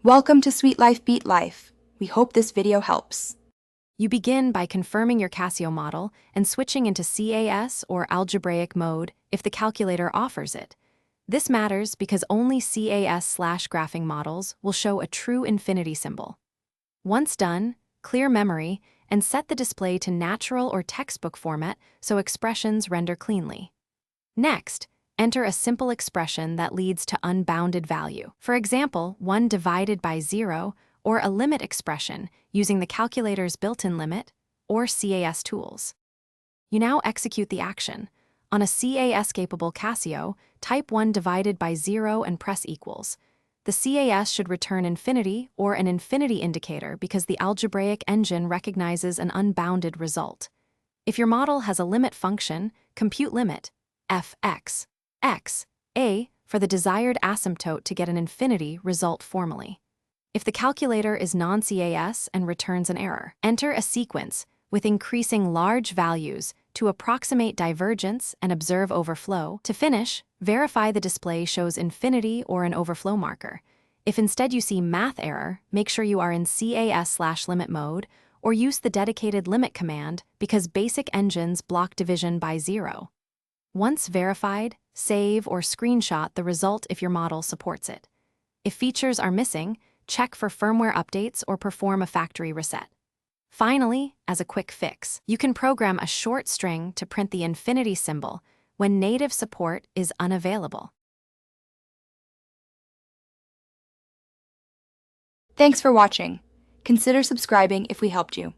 Welcome to Sweet Life Beat Life. We hope this video helps. You begin by confirming your Casio model and switching into CAS or algebraic mode if the calculator offers it. This matters because only CAS/graphing models will show a true infinity symbol. Once done, clear memory and set the display to natural or textbook format so expressions render cleanly. Next, enter a simple expression that leads to unbounded value. For example, 1 divided by 0, or a limit expression using the calculator's built-in limit or CAS tools. You now execute the action. On a CAS-capable Casio, type 1 divided by 0 and press equals. The CAS should return infinity or an infinity indicator because the algebraic engine recognizes an unbounded result. If your model has a limit function, compute limit fx x a for the desired asymptote to get an infinity result formally. If the calculator is non-CAS and returns an error, enter a sequence with increasing large values to approximate divergence and observe overflow. To finish, verify the display shows infinity or an overflow marker. If instead you see math error, make sure you are in CAS/limit mode or use the dedicated limit command because basic engines block division by 0. Once verified, save or screenshot the result if your model supports it. If features are missing, check for firmware updates or perform a factory reset. Finally, as a quick fix, you can program a short string to print the infinity symbol when native support is unavailable. Thanks for watching. Consider subscribing if we helped you.